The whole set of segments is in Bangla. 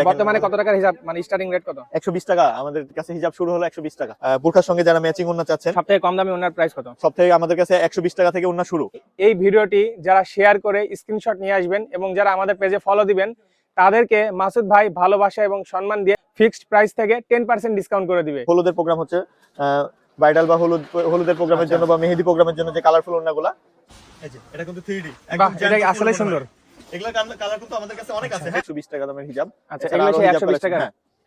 বর্তমানে কত টাকার হিজাব, মানে স্টার্টিং রেট কত? 120 টাকা আমাদের কাছে হিজাব শুরু হলো 120 টাকা। বোরখার সঙ্গে যারা ম্যাচিং ওড়না চাচ্ছেন, সবথেকে কম দামি ওড়নার প্রাইস কত? সবথেকে আমাদের কাছে 120 টাকা থেকে ওড়না শুরু। এই ভিডিওটি যারা শেয়ার করে স্ক্রিনশট নিয়ে আসবেন এবং যারা আমাদের পেজে ফলো দিবেন তাদেরকে মাসুদ ভাই ভালোবাসা এবং সম্মান দিয়ে ফিক্সড প্রাইস থেকে 10% ডিসকাউন্ট করে দিবে। হলুদের প্রোগ্রাম হচ্ছে, ব্রাইডাল বা হলুদের প্রোগ্রামের জন্য বা মেহেদি প্রোগ্রামের জন্য যে কালারফুল ওড়নাগুলো, এই যে এটা কিন্তু 3D বাহ, এটা আসলে সুন্দর। এগুলা কালার কিন্তু আমাদের কাছে অনেক আছে। 120 টাকা দামের হিজাব। আচ্ছা, এগুলো 120 টাকা।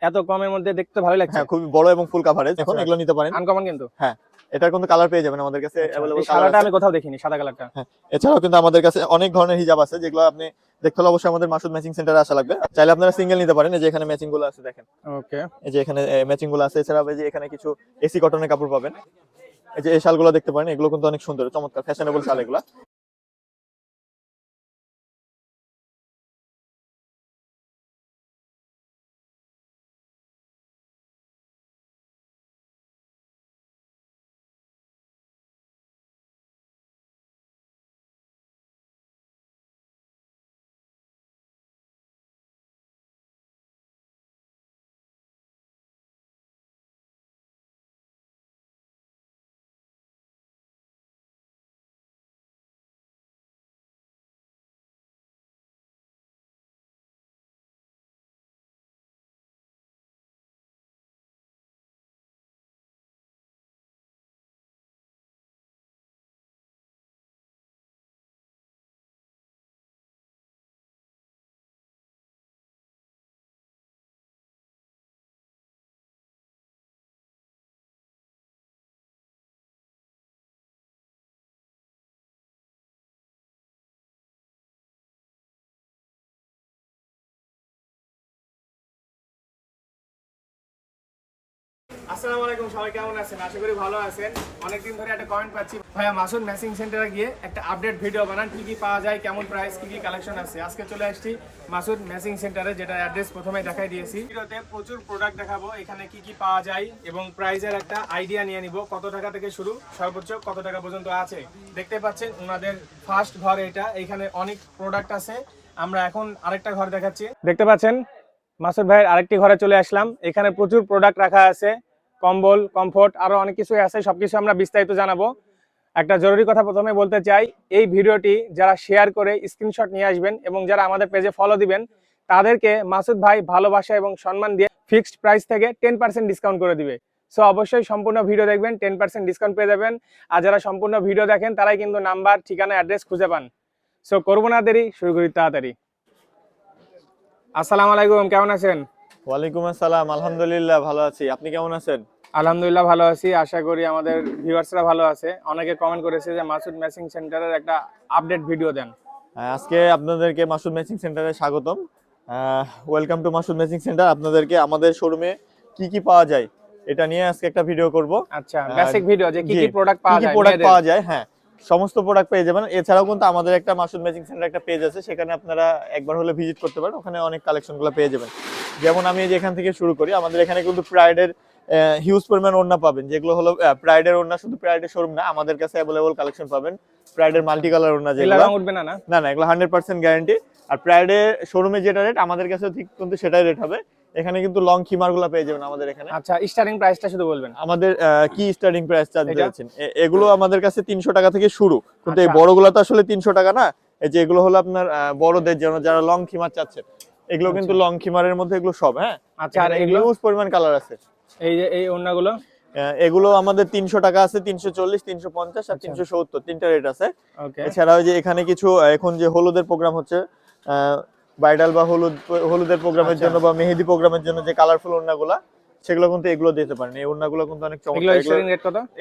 এত কমের মধ্যে দেখতে ভালো লাগছে। হ্যাঁ, খুব বড় এবং ফুল কভারেজ। এখন এগুলো নিতে পারেন, আনকমন কিন্তু। হ্যাঁ, এটার কিন্তু কালার পেয়ে যাবেন আমাদের কাছে अवेलेबल। সাদাটা আমি কোথাও দেখিনি, সাদা কালারটা। হ্যাঁ, এছাড়াও কিন্তু আমাদের কাছে অনেক ধরনের হিজাব আছে, যেগুলো আপনি দেখতে হলে অবশ্যই আমাদের মাসুদ ম্যাচিং সেন্টারে আসা লাগবে। চাইলে আপনারা সিঙ্গেল নিতে পারেন। এই যে এখানে ম্যাচিং গুলো আছে দেখেন। ওকে, এই যে এখানে ম্যাচিং গুলো আছে। এছাড়াও এই যে এখানে কিছু এসি কটনের কাপড় পাবেন। এই যে এই শালগুলো দেখতে পারেন, এগুলো কিন্তু অনেক সুন্দর, চমৎকার ফ্যাশনেবল শাল এগুলো। আসসালামু আলাইকুম, সবাই কেমন আছেন? আশা করি ভালো আছেন। অনেকদিন ধরে একটা কমেন্ট পাচ্ছি, ভাইয়া মাসুদ ম্যাচিং সেন্টারে গিয়ে একটা আপডেট ভিডিও বানান, কি কি পাওয়া যায়, কেমন প্রাইস, কি কি কালেকশন আছে। আজকে চলে আসছি মাসুদ ম্যাচিং সেন্টারে, যেটা অ্যাড্রেস প্রথমে দেখাই দিয়েছি। ভিডিওতে প্রচুর প্রোডাক্ট দেখাবো, এখানে কি কি পাওয়া যায় এবং প্রাইসের একটা আইডিয়া নিয়ে নিব, কত টাকা থেকে শুরু, সর্বোচ্চ কত টাকা পর্যন্ত আছে। দেখতে পাচ্ছেন ওনাদের ফার্স্ট ঘর এটা, এখানে অনেক প্রোডাক্ট আছে। আমরা এখন আরেকটা ঘর দেখাচ্ছি। দেখতে পাচ্ছেন মাসুদ ভাইয়ের আরেকটি ঘরে চলে আসলাম। এখানে প্রচুর প্রোডাক্ট রাখা আছে, কম্বল, কমফোর্ট, আরো অনেক কিছুই আছে। সবকিছু আমরা বিস্তারিত জানাবো। একটা জরুরি কথা প্রথমে বলতে চাই, এই ভিডিওটি যারা শেয়ার করে স্ক্রিনশট নিয়ে আসবেন এবং যারা আমাদের পেজে ফলো দিবেন তাদেরকে মাসুদ ভাই ভালোবাসা এবং সম্মান দিয়ে ফিক্সড প্রাইস থেকে 10% ডিসকাউন্ট করে দিবে। সো অবশ্যই সম্পূর্ণ ভিডিও দেখবেন, 10% ডিসকাউন্ট পেয়ে যাবেন। আর যারা সম্পূর্ণ ভিডিও দেখেন তারাই কিন্তু নাম্বার, ঠিকানা, অ্যাড্রেস খুঁজে পান। সো করবো না দেরি, শুরু করি তাড়াতাড়ি। আসসালামু আলাইকুম, কেমন আছেন? ওয়ালাইকুম আসসালাম, আলহামদুলিল্লাহ ভালো আছি। আপনি কেমন আছেন? আলহামদুলিল্লাহ ভালো আছি, আশা করি আমাদের ভিউয়ার্সরা ভালো আছে। অনেকে কমেন্ট করেছে যে মাসুদ ম্যাচিং সেন্টারের একটা আপডেট ভিডিও দেন। আজকে আপনাদেরকে মাসুদ ম্যাচিং সেন্টারে স্বাগতম। Welcome to Masud matching centre. আপনাদেরকে আমাদের শোরুমে কি কি পাওয়া যায় এটা নিয়ে আজকে একটা ভিডিও করব। আচ্ছা, বেসিক ভিডিও, যে কি কি প্রোডাক্ট পাওয়া যায়। হ্যাঁ, সমস্ত প্রোডাক্ট পেয়ে যাবেন। এছাড়াও কিন্তু আমাদের একটা মাসুদ ম্যাচিং সেন্টার একটা পেজ আছে, সেখানে আপনারা একবার হলে ভিজিট করতে পারেন। ওখানে অনেক কালেকশনগুলো পেয়ে যাবেন। যেমন আমি এই যে এখান থেকে শুরু করি, আমাদের এখানে কিন্তু প্রাইডের হিউজ পরিমাণ ওড়না পাবেন, যেগুলো হলো প্রাইডের ওড়না। শুধু প্রাইডের শোরুম না, আমাদের কাছে অ্যাভেলেবল কালেকশন পাবেন প্রাইডের মাল্টি কালার ওড়না, যেগুলো রং উঠবে না। না না, এগুলো 100% গ্যারান্টি। আর প্রাইডের শোরুমে যেটা রেট, আমাদের কাছে ঠিক কিন্তু সেটাই রেট হবে। এখানে কিন্তু লং খিমারগুলো পেয়ে যাবেন আমাদের এখানে। আচ্ছা, স্টার্টিং প্রাইসটা শুধু বলবেন। আমাদের কি স্টার্টিং প্রাইস চার্জ দিয়েছেন? এগুলো আমাদের কাছে 300 টাকা থেকে শুরু, কিন্তু এই আচ্ছা, বড়গুলো তো আসলে 300 টাকা না। এই যে এগুলো হলো আপনার বড়দের জন্য, যারা লং খিমার চাচ্ছেন। এগুলো কিন্তু লং খিমারের মধ্যে এগুলো সব। হ্যাঁ, আচ্ছা, আর এগুলো হিউজ পরিমাণ কালার আছে। এই যে এই ওড়নাগুলো, এগুলো আমাদের 300 টাকা আছে, 340, 350 আর 370, তিনটা রেট আছে। ওকে, এছাড়াও যে এখানে কিছু এখন যে হলুদের প্রোগ্রাম হচ্ছে, ব্রাইডাল বা হলুদের প্রোগ্রামের জন্য বা মেহেদি প্রোগ্রামের জন্য যে কালারফুল ওড়নাগুলো, সেগুলো কিন্তু এগুলো দিতে পারেন। এই ওড়নাগুলো কিন্তু অনেক চমৎকার।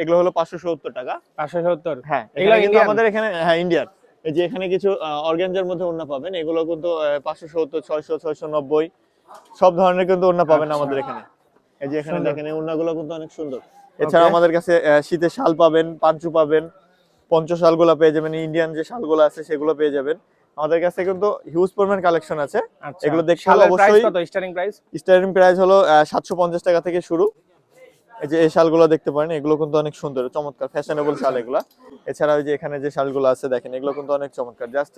এগুলো হলো 570 টাকা। 570? হ্যাঁ, এগুলো কিন্তু আমাদের এখানে, হ্যাঁ, ইন্ডিয়ান। এই যে এখানে কিছু অর্গানজার মধ্যে ওড়না পাবেন, এগুলো কিন্তু 570, 600, 690 সব ধরনের কিন্তু ওড়না পাবেন আমাদের এখানে। এই যে এখানে দেখেন, এই ওড়নাগুলো কিন্তু অনেক সুন্দর। এছাড়া আমাদের কাছে শীতের শাল পাবেন, পাঞ্চু পাবেন, পঞ্চ শালগুলো পেয়ে যাবেন, ইন্ডিয়ান যে শালগুলো আছে সেগুলো পেয়ে যাবেন। আমাদের কাছে কিন্তু হিউজ পরিমাণ কালেকশন আছে। এগুলো দেখতে হলে অবশ্যই। স্টার্টিং প্রাইস হলো 750 টাকা থেকে শুরু। এই যে এই শালগুলো দেখতে পারেন, এগুলো কিন্তু অনেক সুন্দর, চমৎকার ফ্যাশনেবল শাল এগুলা। এছাড়া ওই যে এখানে যে শালগুলো আছে দেখেন, এগুলো কিন্তু অনেক চমৎকার। জাস্ট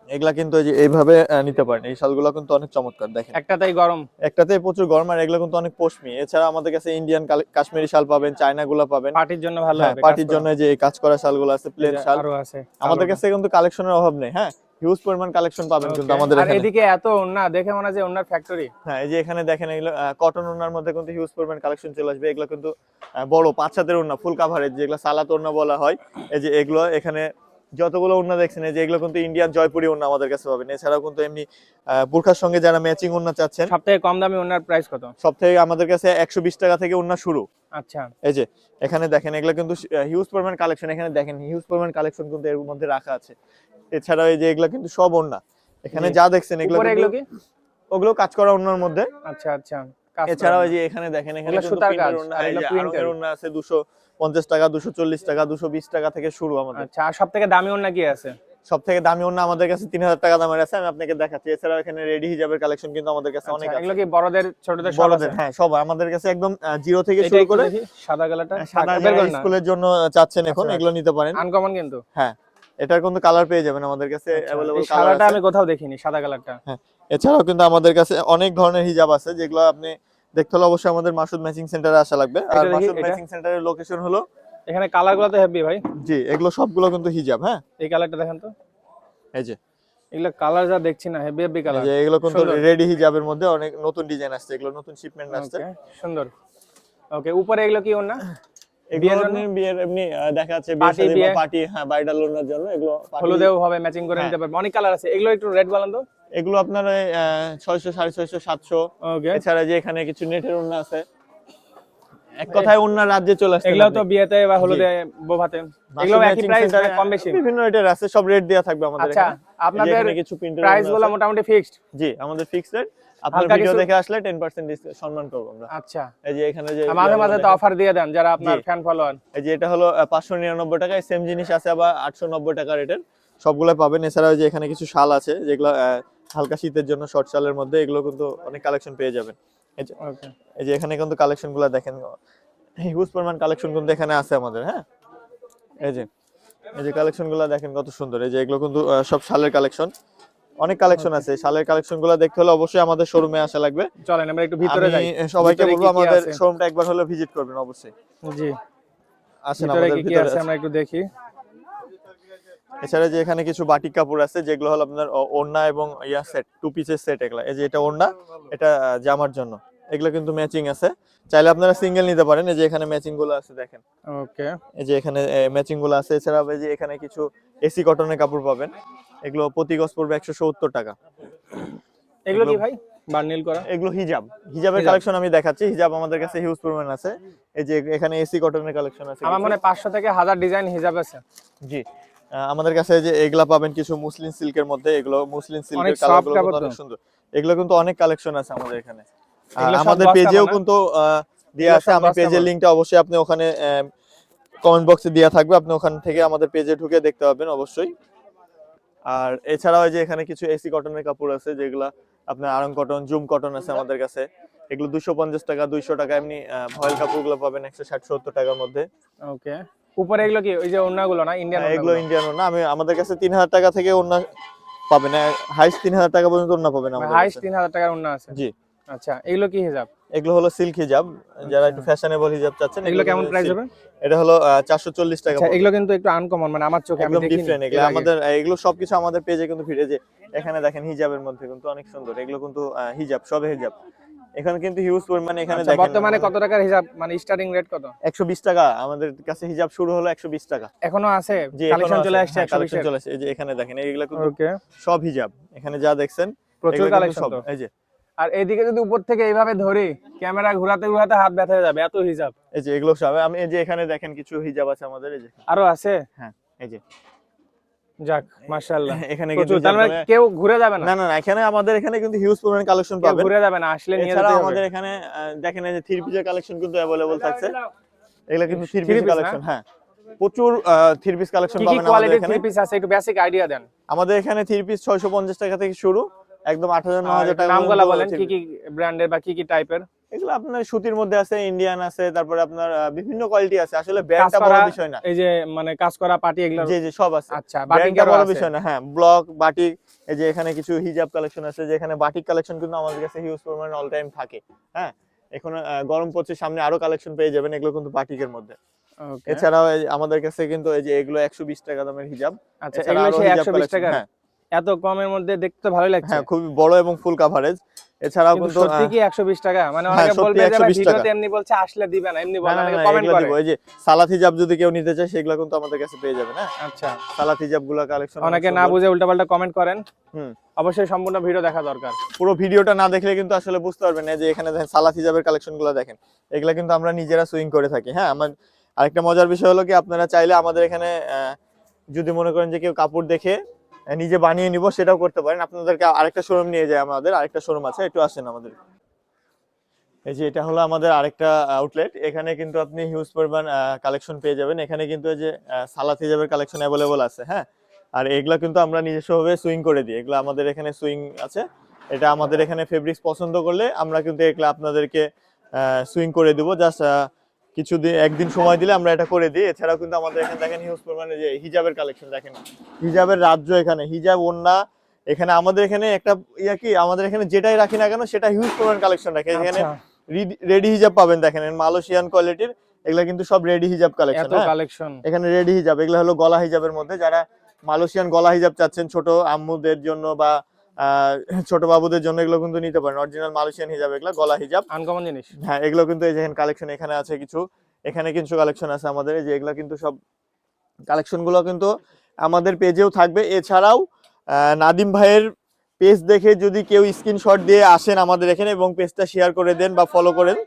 এগুলা কিন্তু এই যে এইভাবে নিতে পারেন, এই শালগুলো কিন্তু অনেক চমৎকার দেখেন। একটাতেই গরম। একটাতে প্রচুর গরম, আর এগুলো কিন্তু অনেক পশমি। এছাড়া আমাদের কাছে ইন্ডিয়ান কাশ্মীরি শাল পাবেন, চায়না গুলা পাবেন। পার্টির জন্য ভালো হ্যাঁ, হবে, পার্টির জন্য যে এই কাজ করা শালগুলো আছে, এই প্লেন যে শাল আরো আছে আমাদের কাছে কিন্তু কালেকশনের অভাব নেই। হ্যাঁ, হিউজ পরিমাণ কালেকশন পাবেন কিন্তু আমাদের আর এখানে। এদিকে এত ওন্না দেখে মনে হয় যে ওন্নার ফ্যাক্টরি। হ্যাঁ, এই যে এখানে দেখেন এগুলো কটন ওড়নার মধ্যে কিন্তু হিউজ পরিমাণ কালেকশন চলে আসবে। এগুলো কিন্তু বড় 5 হাতের ওড়না, ফুল কাভারেজ, যেগুলো সালাত ওড়না বলা হয়। এই যে এগুলো এখানে যতগুলো ওড়না দেখছেন, এই যে এগুলো কিন্তু ইন্ডিয়ান জয়পুরি ওড়না আমাদের কাছে পাবেন। এছাড়াও কিন্তু এমনি বুরখার সঙ্গে যারা ম্যাচিং ওড়না চাচ্ছেন, সবথেকে কম দামি ওন্নার প্রাইস কত? সব থেকে আমাদের কাছে 120 টাকা থেকে ওড়না শুরু। আচ্ছা, এই যে এখানে দেখেন এগুলো কিন্তু হিউজ পরিমাণ কালেকশন। এখানে দেখেন হিউজ পরিমাণ কালেকশন কিন্তু এর মধ্যে রাখা আছে। এছাড়াও এই যে এগুলো কিন্তু সব ওড়না, এখানে যা দেখছেন এগুলো উপরে এগুলো কি? ওগুলো কাজ করা ওড়নার মধ্যে। আচ্ছা আচ্ছা, কাজ এছাড়াও করা এই যে এখানে দেখেন, এখানে এগুলো কিন্তু সুতার কাজ, প্রিন্টের ওড়না, আর এই এগুলো যে প্রিন্টের। আড়ঙের ওড়না আছে 250 টাকা, 240 টাকা, 220 টাকা থেকে শুরু আমাদের। আচ্ছা, আর সবথেকে দামি ওন্না কি আছে? সব থেকে দামি ওড়না আমাদের কাছে 3000 টাকা দামের আছে, আমি আপনাকে দেখাচ্ছি। এছাড়াও এখানে রেডি হিজাবের কালেকশন কিন্তু আমাদের কাছে অনেক আচ্ছা, আছে। এগুলো কি বড়দের ছোটদের সব বড়দের, আছে? হ্যাঁ, সব আমাদের কাছে একদম জিরো থেকে এটা শুরু একটু করে। দেখি, সাদা কালারটা সাদা বের যারা করেন না। স্কুলের জন্য চাচ্ছেন এখন, আচ্ছা, এগুলো নিতে পারেন। আনকমন কিন্তু। হ্যাঁ, এটার কিন্তু কালার পেয়ে যাবেন আমাদের কাছে, আচ্ছা, अवेलेबल এই কালার সাদাটা আছে। আমি কোথাও দেখিনি, সাদা কালারটা। হ্যাঁ, এছাড়াও কিন্তু আমাদের কাছে অনেক ধরনের হিজাব আছে, যেগুলো আপনি দেখতে হলে অবশ্যই আমাদের মাসুদ ম্যাচিং সেন্টারে আসা লাগবে। আর এটা দেখি, মাসুদ এটা ম্যাচিং সেন্টারের লোকেশন হলো, এখানে কালারগুলো তো হেভি ভাই। জি, এগুলো সবগুলো কিন্তু হিজাব। হ্যাঁ, এই কালারটা দেখেন তো, এই যে এগুলো কালার যা দেখছি না, হেভি হেভি এই কালার। যে এগুলো কিন্তু সুন্দর। রেডি হিজাবের মধ্যে অনেক নতুন ডিজাইন আসছে, এগুলো নতুন শিপমেন্ট আসছে। ওকে, সুন্দর। ওকে, উপরে এগুলো কি ওন্না? এগুলো বিয়ের জন্য? আপনি বিয়ের এমনি দেখা যাচ্ছে বিয়ে পার্টি, শাদী বা বিয়ে। পার্টি, হ্যাঁ, ব্রাইডাল ওড়নার জন্য এগুলো party- হলুদেও হবে, ম্যাচিং করে হ্যাঁ। নিতে পারবে, অনেক কালার আছে। এগুলো একটু রেট বলেন তো। এগুলো আপনার 600, 650, 700। ওকে, এছাড়া যে এখানে কিছু নেটের ওড়না আছে, এক কথায় ওড়নার রাজ্যে চলে আসছে। এগুলো তো বিয়েতে বা হলুদে বোভাতে, এগুলো একই প্রাইস না কম বেশি? বিভিন্ন রেটের আছে, সব রেট দেওয়া থাকবে আমাদের আচ্ছা, এখানে। আপনাদের এখানে কিছু প্রিন্টের প্রাইস গুলো মোটামুটি ফিক্সড? জি, আমাদের ফিক্সড রেট। আপনার হালকা ভিডিও কিছু- দেখে আসলে 10% সম্মান করব আমরা। আচ্ছা, এই যে এখানে যে মাঝে মাঝে তো অফার দিয়ে দেন যারা আপনার জি। Fan follower. এই যে এটা হলো 599 টাকায়, সেম জিনিস আছে আবার 890 টাকা রেটের, সবগুলো পাবেন। এছাড়াও যে এখানে কিছু শাল আছে যেগুলো হালকা শীতের জন্য, শর্ট শালের মধ্যে, এগুলো কিন্তু অনেক কালেকশন পেয়ে যাবেন। ওকে, এই যে এখানে কিন্তু কালেকশন গুলো দেখেন, হিউজ পরিমাণ কালেকশন কিন্তু এখানে আছে আমাদের। হ্যাঁ, এই যে কালেকশন গুলো দেখেন কত সুন্দর। এই যে এগুলো কিন্তু সব শালের কালেকশন, অনেক কালেকশন আছে। শালের কালেকশন গুলো দেখতে হলে অবশ্যই আমাদের শোরুমে আসা লাগবে। চলেন আমরা একটু ভিতরে যাই। আমি সবাইকে ভিতরে বলবো কি কি আমাদের আছে? শোরুমটা একবার হলে ভিজিট করবেন অবশ্যই। জি, আসেন ভিতরে আমাদের কি কি ভিতরে আছে আছে। আমরা একটু দেখি। এছাড়া যে এখানে কিছু বাটিক কাপড় আছে, যেগুলো হলো আপনার ওড়না এবং ইয়া সেট, 2 পিসের সেট। এগুলা এই যে এটা ওড়না, এটা জামার জন্য, এগুলো কিন্তু ম্যাচিং আছে। চাইলে আপনারা সিঙ্গেল নিতে পারেন। এই যে এখানে ম্যাচিং গুলো আছে দেখেন, ওকে, এই যে এখানে ম্যাচিং গুলো আছে। এছাড়া এই যে এখানে কিছু এসি কটনের কাপড় পাবেন, এগুলো প্রতি গজ পড়বে 170 টাকা। এগুলো কি ভাই বান্ডিল করা? এগুলো হিজাবের হিজাব। কালেকশন আমি দেখাচ্ছি। হিজাব আমাদের কাছে হিউজ পরিমাণ আছে। এই যে এখানে এসি কটনের কালেকশন আছে আমার কিছু। মনে হয় 500 থেকে 1000 ডিজাইন হিজাব আছে। জি, আমাদের কাছে যে এগুলা পাবেন কিছু মুসলিম সিল্কের মধ্যে, এগুলো মুসলিম অনেক সিল্কের soft কালারগুলো কাপড় কিন্তু তো। অনেক সুন্দর। এগুলো কিন্তু অনেক কালেকশন আছে আমাদের এখানে। এগুলো সব আমাদের গস পেজেও কাপড় না? কিন্তু দেয়া এগুলো আছে। সব আমি গস পেজের কাপড়। লিংকটা অবশ্যই আপনি ওখানে কমেন্ট বক্সে দেয়া থাকবে, আপনি ওখান থেকে আমাদের পেজে ঢুকে দেখতে পাবেন অবশ্যই। আর এছাড়াও এই যে এখানে কিছু এসি কটনের কাপড় আছে, যেগুলা আপনার আড়ং কটন, জুম কটন আছে আমাদের কাছে। এগুলো 250 টাকা, 200 টাকা। এমনি ভয়েল কাপড়গুলো পাবেন 160-70 টাকার মধ্যে। ওকে, উপরে এগুলো কি ওই যে ওন্নাগুলো না, ইন্ডিয়ান এগুলো ওন্নাগুলো? ইন্ডিয়ান ওড়না। আমাদের কাছে 3000 টাকা থেকে ওড়না পাবেন, হাইস্ট 3000 টাকা পর্যন্ত ওড়না পাবেন আমাদের হাইস্ট কাছে। 3000 টাকার ওন্না আছে? জি, আচ্ছা, এগুলো কি হিজাব? এগুলো হলো সিল্ক হিজাব, যারা একটু ফ্যাশনেবল হিজাব চাচ্ছেন। এগুলো কেমন কিন্তু প্রাইস silk। হবে? এটা হলো 440 টাকা আচ্ছা, পড়বে। এগুলো কিন্তু একটু আনকমন, মানে আমার চোখে আমি একদম দেখিনি ডিফারেন্ট এগুলো। এর আগে। আমাদের এগুলো সবকিছু আমাদের পেজে কিন্তু ফিরে যে এখানে দেখেন হিজাবের মধ্যে কিন্তু অনেক সুন্দর। এগুলো কিন্তু হিজাব, সবে হিজাব। এখানে কিন্তু হিউজ পরিমাণে, এখানে আচ্ছা, দেখেন বর্তমানে কত টাকার হিজাব, মানে স্টার্টিং রেট কত? 120 টাকা। আমাদের কাছে হিজাব শুরু হলো 120 টাকা। এখনো আছে? জি, কালেকশন চলে আসছে 120 কালেকশন এর? চলে আসছে। এই যে এখানে দেখেন এগুলো কিন্তু ওকে, সব হিজাব। এখানে যা দেখছেন প্রচুর এগুলো কিন্তু কালেকশন সব। তো। এই যে আর এইদিকে যদি উপর থেকে এইভাবে ধরি, ক্যামেরা ঘোরাতে ঘোরাতে হাত ব্যথা হয়ে যাবে, এত হিজাব। এই যে এগুলো সব। আমি এই যে এখানে দেখেন কিছু হিজাব আছে আমাদের। এই যে আরো আছে? হ্যাঁ, এই যে যাক, মাশাআল্লাহ, এখানে প্রচুর। কিন্তু তার মানে কেউ ঘুরে যাবে না? না না না, এখানে আমাদের এখানে কিন্তু হিউজ পরিমাণ কালেকশন কেউ পাবেন। ঘুরে যাবে না, আসলে নিয়ে এছাড়া যেতে হবে। আমাদের এখানে দেখেন এই যে থ্রি পিসের কালেকশন কিন্তু अवेलेबल থাকছে। এগুলা কিন্তু three Three piece piece collection. হ্যাঁ, প্রচুর থ্রি পিস কালেকশন কি কি পাবেন আমাদের কোয়ালিটির এখানে। থ্রি পিস আছে, একটু বেসিক আইডিয়া দেন। আমাদের এখানে থ্রি পিস 650 টাকা থেকে শুরু, একদম 8000-9000 টাকা নামগুলা পর্যন্ত বলেন, three কি piece। কি ব্র্যান্ডের বা কি কি টাইপের? এগুলো আপনার সুতির মধ্যে আছে, ইন্ডিয়ান আছে, তারপরে আপনার বিভিন্ন কোয়ালিটি আছে। আসলে কাজ ব্র্যান্ডটা করা, বড় বিষয় না। এই যে মানে কাজ করা পার্টি এগুলো। জি জি সব আছে। আচ্ছা, ব্র্যান্ডটা বাটিকেরও বড় আছে। বিষয় না। হ্যাঁ, ব্লক, বাটিক, এই যে এখানে কিছু হিজাব কালেকশন আছে, যে এখানে বাটিক কালেকশন কিন্তু আমাদের কাছে হিউজ পরিমাণে অল টাইম থাকে। হ্যাঁ, এখন গরম পড়ছে, সামনে আরো কালেকশন পেয়ে যাবেন, এগুলো কিন্তু বাটিকের মধ্যে। ওকে। এছাড়াও আমাদের কাছে কিন্তু এই যে এগুলো 120 টাকা দামের হিজাব। আচ্ছা, এছাড়া এগুলো আরো সেই হিজাব 120 কালেকশন। টাকার? হ্যাঁ এত কমের মধ্যে দেখতে তো ভালোই লাগছে। হ্যাঁ, খুবই বড় এবং ফুল কাভারেজ। এছাড়াও কিন্তু কিন্তু সত্যি কি 120 টাকা? মানে হ্যাঁ, অনেকে সত্যি বলবে যে ভাই 120 টাকা। ভিডিওতে এমনি বলছে, আসলে দিবে না, এমনি না বলে, না অনেকে না, কমেন্ট এগুলো করে। দিব। এই যে সালাত হিজাব যদি কেউ নিতে চায়, সেগুলো কিন্তু আমাদের কাছে পেয়ে যাবেন। হ্যাঁ, আচ্ছা, সালাত হিজাবগুলো কালেকশন অনেকে না বুঝে উল্টাপাল্টা কমেন্ট করেন। হুম, অবশ্যই সম্পূর্ণ ভিডিও দেখা দরকার। পুরো ভিডিওটা না দেখলে কিন্তু আসলে বুঝতে পারবেন না। যে এখানে দেখেন সালাত হিজাবের কালেকশনগুলো দেখেন, এগুলা কিন্তু আমরা নিজেরা সুইং করে থাকি। হ্যাঁ, আমার আরেকটা মজার বিষয় হলো কি, আপনারা চাইলে আমাদের এখানে যদি মনে করেন যে কেউ কাপড় দেখে নিজে বানিয়ে নিব, সেটাও করতে পারেন। আপনাদেরকে আরেকটা শোরুম নিয়ে যায়, আমাদের আরেকটা শোরুম আছে, একটু আসেন আমাদের। এই যে এটা হলো আমাদের আরেকটা আউটলেট। এখানে কিন্তু আপনি হিউজ পরিমাণ কালেকশন পেয়ে যাবেন। এখানে কিন্তু এই যে সালাত হিজাবের কালেকশন অ্যাভেলেবল আছে। হ্যাঁ, আর এগুলা কিন্তু আমরা নিজস্বভাবে সুইং করে দিই। এগুলো আমাদের এখানে সুইং আছে। এটা আমাদের এখানে ফেব্রিক্স পছন্দ করলে আমরা কিন্তু এগুলা আপনাদেরকে সুইং করে দিব। জাস্ট কিছুদিন, একদিন সময় দিলে আমরা এটা করে দিই। এছাড়াও কিন্তু আমাদের এখানে দেখেন হিউজ পরিমাণে যে হিজাবের কালেকশন দেখেন, হিজাবের রাজ্য এখানে, হিজাব, ওড়না। এখানে আমাদের এখানে একটা কি, আমাদের এখানে যেটাই রাখি না কেন, সেটা হিউজ পরিমাণ কালেকশন রাখে। এখানে আচ্ছা, রেডি হিজাব পাবেন, দেখেন মালয়েশিয়ান কোয়ালিটির। এগুলা কিন্তু সব রেডি হিজাব কালেকশন। এত হ্যাঁ, কালেকশন। এখানে রেডি হিজাব, এগুলো হলো গলা হিজাবের মধ্যে। যারা মালয়েশিয়ান গলা হিজাব চাচ্ছেন ছোট আম্মুদের জন্য বা ছোট বাবুদের জন্য, এগুলো কিন্তু নিতে পারেন। অরিজিনাল মালয়েশিয়ান হিজাব, এগুলো গলা হিজাব। আনকমন জিনিস। হ্যাঁ, এগুলো কিন্তু এই যে কালেকশন এখানে আছে কিছু, এখানে কিছু কালেকশন আছে আমাদের। এই যে এগুলো কিন্তু সব কালেকশন গুলো কিন্তু আমাদের পেজেও থাকবে। এছাড়াও নাদিম ভাইয়ের পেজ দেখে যদি কেউ স্ক্রিনশট দিয়ে আসেন আমাদের এখানে এবং পেজটা শেয়ার করে দেন বা ফলো করেন,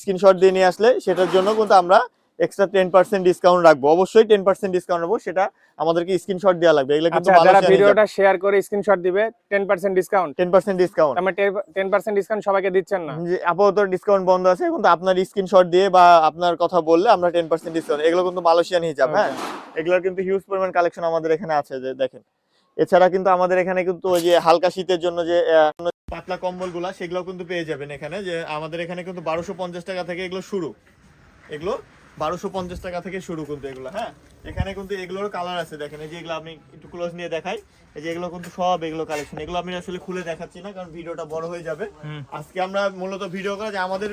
স্ক্রিনশট দিয়ে নিয়ে আসলে সেটার জন্য কিন্তু আমরা এক্সট্রা 10% ডিসকাউন্ট রাখবো। অবশ্যই 10% ডিসকাউন্ট রাখবো, সেটা আমাদেরকে স্ক্রিনশট দেওয়া লাগবে। এগুলো কিন্তু আচ্ছা, যারা মালয়েশিয়ান হিজাব। ভিডিওটা শেয়ার করে স্ক্রিনশট দিবে 10% ডিসকাউন্ট। 10% ডিসকাউন্ট। আমরা 10% ডিসকাউন্ট সবাইকে দিচ্ছেন না? যে আপাতত ডিসকাউন্ট বন্ধ আছে, কিন্তু আপনার স্ক্রিনশট দিয়ে বা আপনার কথা বললে আমরা 10% ডিসকাউন্ট। এগুলো কিন্তু মালয়েশিয়ান হিজাব। হ্যাঁ, এগুলোর কিন্তু হিউজ পরিমাণ কালেকশন আমাদের এখানে আছে, যে দেখেন। এছাড়া কিন্তু আমাদের এখানে কিন্তু ওই যে হালকা শীতের জন্য যে পাতলা কম্বলগুলা, সেগুলো কিন্তু পেয়ে যাবেন এখানে। যে আমাদের এখানে কিন্তু 1250 টাকা থেকে এগুলো শুরু। এগুলো 1250 টাকা থেকে শুরু কিন্তু এগুলো। হ্যাঁ, এখানে কিন্তু এগুলোর কালার আছে, দেখেন। এই যে এগুলো আমি একটু ক্লোজ নিয়ে দেখাই। এই যে এগুলো কিন্তু সব এগুলো কালেকশন। এগুলো আমি আসলে খুলে দেখাচ্ছি না, কারণ ভিডিওটা বড় হয়ে যাবে। আজকে আমরা মূলত ভিডিও করা যে আমাদের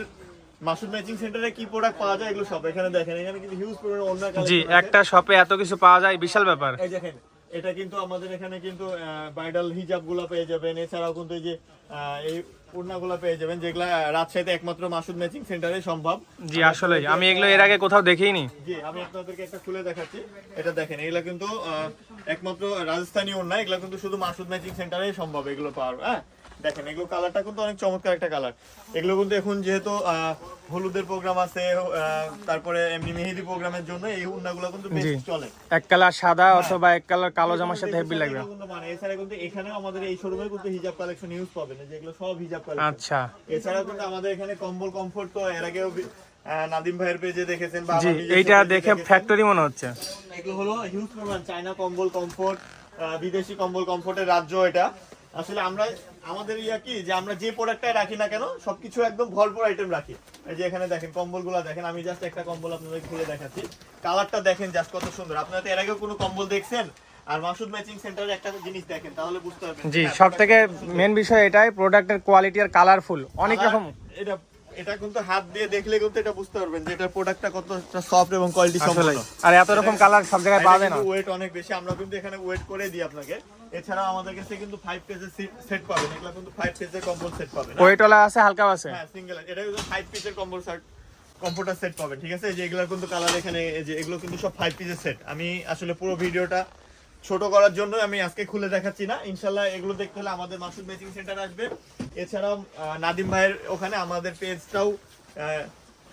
মাসুদ ম্যাচিং সেন্টারে কি প্রোডাক্ট পাওয়া যায়, এগুলো সব এখানে দেখেন। এখানে কিন্তু হিউজ পরিমাণে অন্য জি, কালেকশন একটা শপে এত কিছু পাওয়া যায়, বিশাল ব্যাপার। এই দেখেন, এটা কিন্তু আমাদের এখানে কিন্তু ব্রাইডাল হিজাব গুলা পেয়ে যাবেন। এছাড়াও কিন্তু এই যে এই ওড়নাগুলো পেয়ে যাবেন, যেগুলা রাজশাহীতে একমাত্র মাসুদ ম্যাচিং সেন্টারে সম্ভব। জি, আসলে আমি এগুলো এর আগে কোথাও দেখিনি। জি, আমি আপনাদেরকে একটা খুলে দেখাচ্ছি। এটা দেখেন, এগুলা কিন্তু একমাত্র রাজস্থানী ওড়না। এগুলা কিন্তু শুধু মাসুদ ম্যাচিং সেন্টারে সম্ভব এগুলো পাওয়ার। হ্যাঁ, দেখেন এগুলো কালারটা কিন্তু অনেক চমৎকার একটা কালার। এগুলো কিন্তু এখন যেহেতু হলুদের প্রোগ্রাম আছে, তারপরে এমনি মেহেদি প্রোগ্রামের জন্য এই ওড়নাগুলো কিন্তু বেশ চলে। এক কালার সাদা অথবা এক কালার কালো জামার সাথে হেভি লাগবে। মানে এছাড়া কিন্তু এখানেও আমাদের এই শোরুমে কিন্তু হিজাব কালেকশন ইউজ পাবেন, যেগুলো সব হিজাব কালেকশন। আচ্ছা, এছাড়া কিন্তু আমাদের এখানে কম্বল কমফোর্ট তো এর আগেও নাদিম ভাইয়ের পেজে দেখেছেন বা জি, এইটা দেখে ফ্যাক্টরি মনে হচ্ছে। এগুলো হলো হিউজ পরিমাণ চায়না কম্বল কমফোর্ট, বিদেশি কম্বল কমফোর্টের রাজ্য এটা। আসলে আমরা আমাদের কি, যে আমরা যে প্রোডাক্টটাই রাখি না কেন, সবকিছু একদম ভরপুর আইটেম রাখি। এই যে এখানে দেখেন কম্বলগুলো দেখেন। আমি জাস্ট একটা কম্বল আপনাদের খুলে দেখাচ্ছি। কালারটা দেখেন জাস্ট কত সুন্দর। আপনারা তো এর আগেও কোনো কম্বল দেখছেন? আর মাসুদ ম্যাচিং সেন্টারে একটা জিনিস দেখেন, তাহলে বুঝতে পারবেন। জি, সবথেকে মেন বিষয় এটাই, প্রোডাক্টের কোয়ালিটি আর কালারফুল অনেক রকম। এটা কিন্তু হাত দিয়ে দেখলে কিন্তু এটা বুঝতে পারবেন যে এটার প্রোডাক্টটা কতটা সফট এবং কোয়ালিটি সম্পন্ন। আর এত রকম কালার সব জায়গায় পাওয়া যায় না। ওয়েট অনেক বেশি, আমরা কিন্তু এখানে ওয়েট করে দিই আপনাকে। এছাড়াও আমাদের কাছে কিন্তু 5 পেজের সেট পাবেন। এগুলো কিন্তু 5 পেজের কম্বল সেট পাবেন। ওয়েটওয়ালা আছে, হালকাও আছে। হ্যাঁ, সিঙ্গেল। এটা কিন্তু 5 পিসের কম্বল সেট, কমফোর্টার সেট পাবেন। ঠিক আছে, এই যে এগুলোর কিন্তু কালার এখানে, এই যে এগুলো কিন্তু সব 5 পিসের সেট। আমি আসলে পুরো ভিডিওটা ছোট করার জন্য আমি আজকে খুলে দেখাচ্ছি না। ইনশাআল্লাহ এগুলো দেখতে হলে আমাদের মাসুদ ম্যাচিং সেন্টারে আসবে। এছাড়াও নাদিম ভাইয়ের ওখানে আমাদের পেজটাও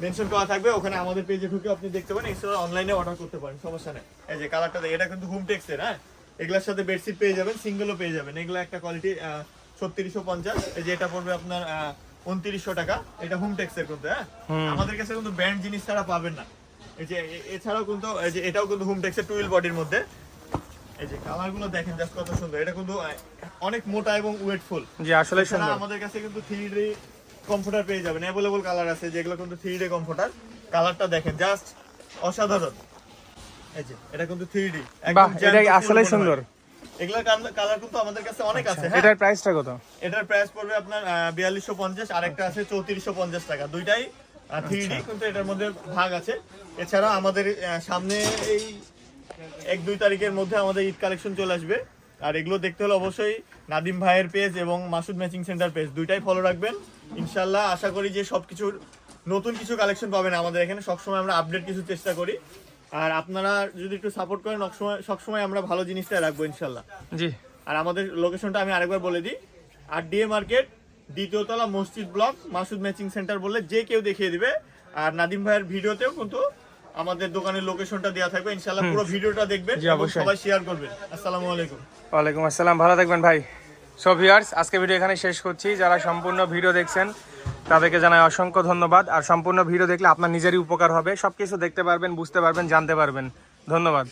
মেনশন করা থাকবে, ওখানে আমাদের পেজে ঢুকে আপনি দেখতে পারেন। এছাড়া অনলাইনে অর্ডার করতে পারেন, সমস্যা নেই। এই যে কালারটা, এটা কিন্তু হোম টেক্সের। হ্যাঁ, এগুলোর সাথে বেডশিট পেয়ে যাবেন, সিঙ্গেলও পেয়ে যাবেন। এগুলো একটা কোয়ালিটি 3650। এই যে এটা পড়বে আপনার 2900 টাকা। এটা হোম টেক্সের কিন্তু। হ্যাঁ, আমাদের কাছে কিন্তু ব্র্যান্ড জিনিস ছাড়া পাবেন না। এই যে এছাড়াও কিন্তু এই যে এটাও কিন্তু হোম টেক্সের টুইল বডির মধ্যে। এই যে কালারগুলো দেখেন জাস্ট কত সুন্দর। এটা কিন্তু অনেক মোটা এবং ওয়েটফুল। জি, আসলে সুন্দর। আমাদের কাছে কিন্তু 3D কমফোর্টার পেয়ে যাবেন, অ্যাভেলেবল কালার আছে যেগুলো কিন্তু 3D কমফোর্টার। কালারটা দেখেন জাস্ট অসাধারণ। এই যে এটা কিন্তু 3D বাহ, একদম এটা আসলেই সুন্দর। এগুলা কালার কিন্তু আমাদের কাছে অনেক আছে। হ্যাঁ, এটার প্রাইসটা কত? এটার প্রাইস পড়বে আপনার 4250, আরেকটা আছে 3450 টাকা। দুইটাই 3D, কিন্তু এটার মধ্যে ভাগ আছে। এছাড়া আমাদের সামনে এই 1-2 তারিখের মধ্যে আমাদের ঈদ কালেকশন চলে আসবে। আর এগুলো দেখতে হলে অবশ্যই নাদিম ভাইয়ের পেজ এবং মাসুদ ম্যাচিং সেন্টার পেজ দুইটাই ফলো রাখবেন। ইনশাল্লাহ আশা করি যে সবকিছুর নতুন কিছু কালেকশন পাবেন আমাদের এখানে। সবসময় আমরা আপডেট কিছু চেষ্টা করি, আর আপনারা যদি একটু সাপোর্ট করেন সবসময় আমরা ভালো জিনিসটাই রাখবো ইনশাল্লাহ। জি। আর আমাদের লোকেশনটা আমি আরেকবার বলে দিই, RDA মার্কেট, দ্বিতীয় তলা, মসজিদ ব্লক, মাসুদ ম্যাচিং সেন্টার বললে যে কেউ দেখিয়ে দিবে। আর নাদিম ভাইয়ের ভিডিওতেও কিন্তু আমাদের দোকানের লোকেশনটা দেওয়া থাকবে। ইনশাআল্লাহ পুরো ভিডিওটা দেখবেন এবং সবাই শেয়ার করবেন। আসসালামু আলাইকুম। ওয়ালাইকুম আসসালাম, ভালো থাকবেন ভাই। সো ভিউয়ার্স, আজকে ভিডিও এখানে শেষ করছি। যারা সম্পূর্ণ ভিডিও দেখছেন তাদেরকে জানাই অসংখ্য ধন্যবাদ। আর সম্পূর্ণ ভিডিও দেখলে আপনার নিজেরই উপকার হবে, সবকিছু দেখতে পারবেন, বুঝতে পারবেন, জানতে পারবেন। ধন্যবাদ।